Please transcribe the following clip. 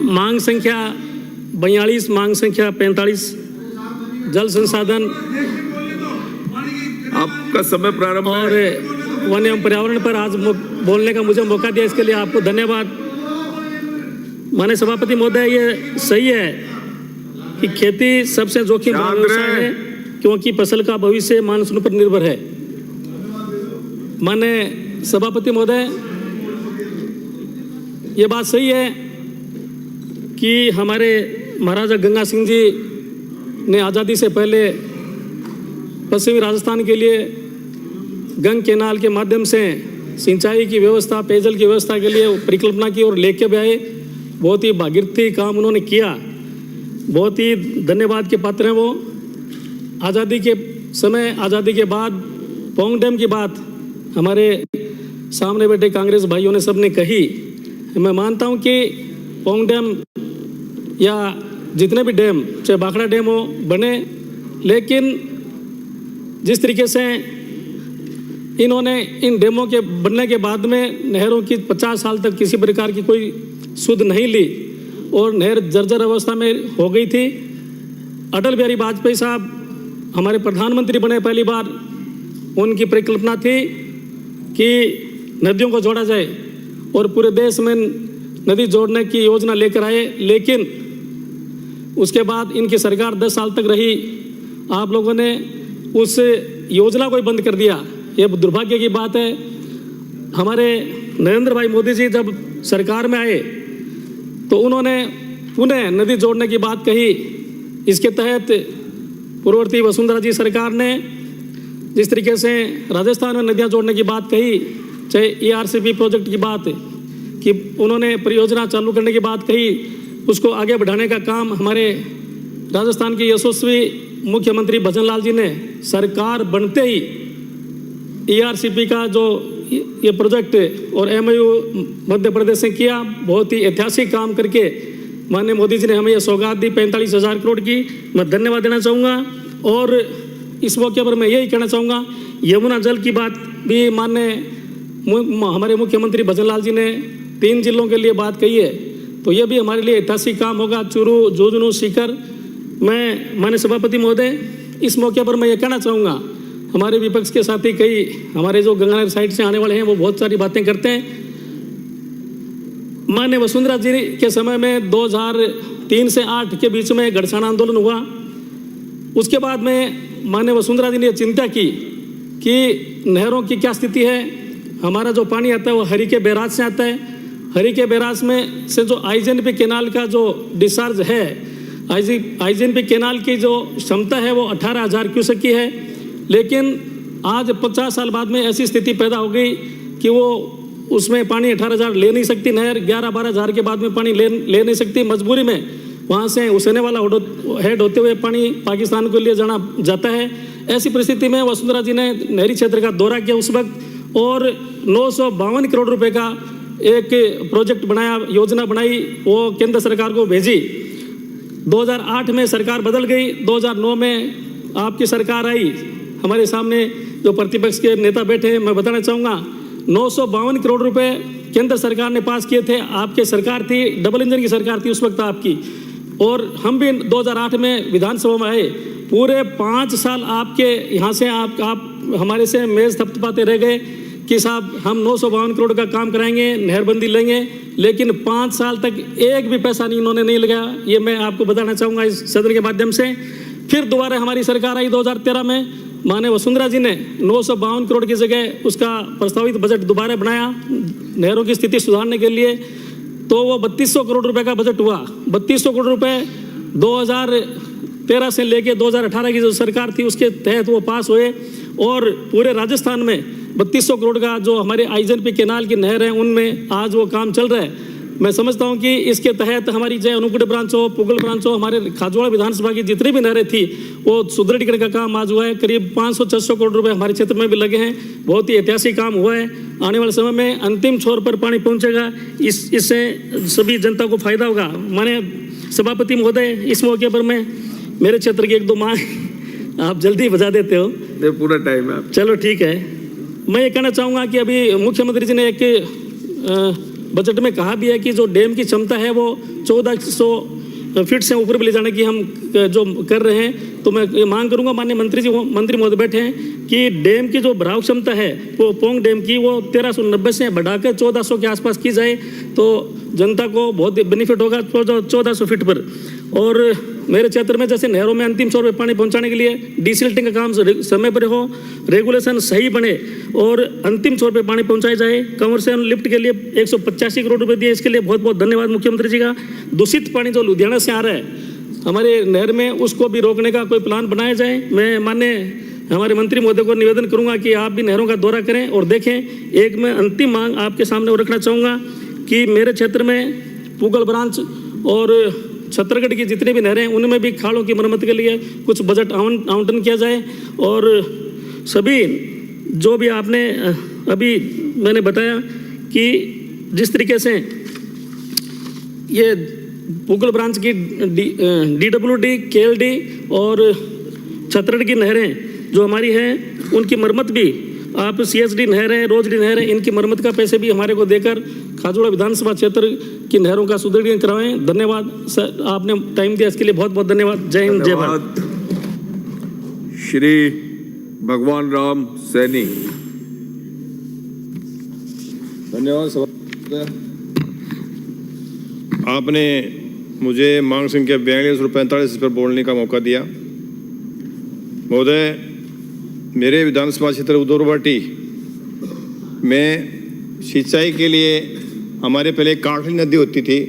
मांग संख्या 42, मांग संख्या 45, जल संसाधन आपका समय प्रारंभ और वन एवं पर्यावरण पर आज बोलने का मुझे मौका दिया, इसके लिए आपको धन्यवाद। माननीय सभापति महोदय, ये सही है कि खेती सबसे जोखिम भरा व्यवसाय है, क्योंकि फसल का भविष्य मानसून पर निर्भर है। माननीय सभापति महोदय, ये बात सही है कि हमारे महाराजा गंगा सिंह जी ने आज़ादी से पहले पश्चिमी राजस्थान के लिए गंग कैनाल के माध्यम से सिंचाई की व्यवस्था, पेयजल की व्यवस्था के लिए परिकल्पना की और लेके भी आए। बहुत ही भागीरथी काम उन्होंने किया, बहुत ही धन्यवाद के पात्र हैं वो। आज़ादी के समय, आज़ादी के बाद पौंग डैम की बात हमारे सामने बैठे कांग्रेस भाइयों ने सबने कही। मैं मानता हूं कि पौंग डैम या जितने भी डैम, चाहे भाखड़ा डैम हो, बने, लेकिन जिस तरीके से इन्होंने इन डैमों के बनने के बाद में नहरों की 50 साल तक किसी प्रकार की कोई सुध नहीं ली और नहर जर्जर अवस्था में हो गई थी। अटल बिहारी वाजपेयी साहब हमारे प्रधानमंत्री बने पहली बार, उनकी परिकल्पना थी कि नदियों को जोड़ा जाए और पूरे देश में नदी जोड़ने की योजना लेकर आए, लेकिन उसके बाद इनकी सरकार 10 साल तक रही। आप लोगों ने उस योजना को ही बंद कर दिया। ये दुर्भाग्य की बात है। हमारे नरेंद्र भाई मोदी जी जब सरकार में आए तो उन्होंने पुनः नदी जोड़ने की बात कही। इसके तहत पूर्ववर्ती वसुंधरा जी सरकार ने जिस तरीके से राजस्थान में नदियां जोड़ने की बात कही, चाहे ERCP प्रोजेक्ट की बात कि उन्होंने परियोजना चालू करने की बात कही, उसको आगे बढ़ाने का काम हमारे राजस्थान के यशस्वी मुख्यमंत्री भजन लाल जी ने सरकार बनते ही ERCP का जो ये प्रोजेक्ट और MOU मध्य प्रदेश से किया, बहुत ही ऐतिहासिक काम करके माननीय मोदी जी ने हमें ये सौगात दी 45,000 करोड़ की। मैं धन्यवाद देना चाहूँगा। और इस मौके पर मैं यही कहना चाहूँगा, यमुना जल की बात भी माननीय हमारे मुख्यमंत्री भजन लाल जी ने 3 जिलों के लिए बात कही है, तो ये भी हमारे लिए ऐतिहासिक काम होगा। चूरू, झुंझुनू, सीकर। मैं माननीय सभापति महोदय, इस मौके पर मैं ये कहना चाहूँगा, हमारे विपक्ष के साथी कई हमारे जो गंगानगर साइड से आने वाले हैं वो बहुत सारी बातें करते हैं। माननीय वसुंधरा जी के समय में 2003 से 8 के बीच में गढ़साना आंदोलन हुआ। उसके बाद में माननीय वसुंधरा जी ने चिंता की कि नहरों की क्या स्थिति है। हमारा जो पानी आता है वो हरी के बैराज से आता है। हरी के बैराज में से जो IGNP कैनाल का जो डिस्चार्ज है, IGNP कैनाल की जो क्षमता है वो 18,000 क्यूसेक की है, लेकिन आज 50 साल बाद में ऐसी स्थिति पैदा हो गई कि वो उसमें पानी 18,000 ले नहीं सकती नहर, 11-12 हज़ार के बाद में पानी ले नहीं सकती। मजबूरी में वहाँ से हुसैने वाला हेड होते हुए पानी पाकिस्तान के लिए जाता है। ऐसी परिस्थिति में वसुंधरा जी ने नहरी क्षेत्र का दौरा किया उस वक्त और 952 करोड़ रुपए का एक प्रोजेक्ट बनाया, योजना बनाई, वो केंद्र सरकार को भेजी। 2008 में सरकार बदल गई, 2009 में आपकी सरकार आई। हमारे सामने जो प्रतिपक्ष के नेता बैठे हैं, मैं बताना चाहूँगा 952 करोड़ रुपए केंद्र सरकार ने पास किए थे। आपकी सरकार थी, डबल इंजन की सरकार थी उस वक्त आपकी, और हम भी 2008 में विधानसभा में आए। पूरे 5 साल आपके यहाँ से आप हमारे से मेज थपथपाते रह गए कि साहब हम 952 करोड़ का काम कराएंगे, नहरबंदी लेंगे, लेकिन 5 साल तक एक भी पैसा नहीं इन्होंने नहीं लगाया। ये मैं आपको बताना चाहूँगा इस सदन के माध्यम से। फिर दोबारा हमारी सरकार आई 2013 में, माननीय वसुंधरा जी ने 952 करोड़ की जगह उसका प्रस्तावित बजट दोबारा बनाया नहरों की स्थिति सुधारने के लिए, तो वो 3200 करोड़ रुपए का बजट हुआ। 3200 करोड़ रुपए 2013 से लेके 2018 की जो सरकार थी उसके तहत वो पास हुए और पूरे राजस्थान में 3200 करोड़ का जो हमारे IGNP कैनाल की नहर है उनमें आज वो काम चल रहा है। मैं समझता हूं कि इसके तहत हमारी चाहे अनुकुट ब्रांच हो, पुगल ब्रांच हो, हमारे खाजोड़ा विधानसभा की जितनी भी नहरें थी वो सुदृढ़ीकरण का काम आज हुआ है। करीब 500-600 करोड़ रुपए हमारे क्षेत्र में भी लगे हैं। बहुत ही ऐतिहासिक काम हुआ है। आने वाले समय में अंतिम छोर पर पानी पहुंचेगा, इससे सभी जनता को फायदा होगा। माने सभापति महोदय, इस मौके पर मैं मेरे क्षेत्र की 1-2 मांग आप जल्दी बजा देते हो। पूरा टाइम है। चलो ठीक है। मैं ये कहना चाहूँगा कि अभी मुख्यमंत्री जी ने एक बजट में कहा भी है कि जो डैम की क्षमता है वो 1400 फीट से ऊपर भी ले जाने की हम जो कर रहे हैं। तो मैं ये मांग करूंगा माननीय मंत्री महोदय बैठे हैं कि डैम की जो भराव क्षमता है वो पोंग डैम की वो 1390 से बढ़ाकर 1400 के आसपास की जाए तो जनता को बहुत बेनिफिट होगा 1400 फीट पर। और मेरे क्षेत्र में जैसे नहरों में अंतिम छोर पे पानी पहुंचाने के लिए डिसिल्टिंग का काम समय पर हो, रेगुलेशन सही बने और अंतिम छोर पे पानी पहुंचाया जाए। कमर्शियल लिफ्ट के लिए 185 करोड़ रुपए दिए, इसके लिए बहुत बहुत धन्यवाद मुख्यमंत्री जी का। दूषित पानी जो लुधियाना से आ रहा है हमारे नहर में, उसको भी रोकने का कोई प्लान बनाया जाए। मैं माननीय हमारे मंत्री महोदय को निवेदन करूंगा कि आप भी नहरों का दौरा करें और देखें। एक मैं अंतिम मांग आपके सामने वो रखना चाहूँगा कि मेरे क्षेत्र में पूगल ब्रांच और छत्तरगढ़ की जितनी भी नहरें हैं उनमें भी खालों की मरम्मत के लिए कुछ बजट आवंटन किया जाए। और सभी जो भी आपने अभी मैंने बताया कि जिस तरीके से ये पूगल ब्रांच की DWD, KLD और छत्तरगढ़ की नहरें जो हमारी हैं उनकी मरम्मत भी आप CSD नहर है, रोजडी नहर है, इनकी मरम्मत का पैसे भी हमारे को देकर खाजोड़ा विधानसभा क्षेत्र की नहरों का सुदृढ़ीकरण करवाएं। धन्यवाद सर, आपने टाइम दिया इसके लिए बहुत बहुत धन्यवाद। जय हिंद, जय भारत। श्री भगवान राम सैनी। धन्यवाद सभा। आपने मुझे मांग संख्या 42 और 45 पर बोलने का मौका दिया। महोदय, मेरे विधानसभा क्षेत्र उदौरवाटी में सिंचाई के लिए हमारे पहले काठली नदी होती थी,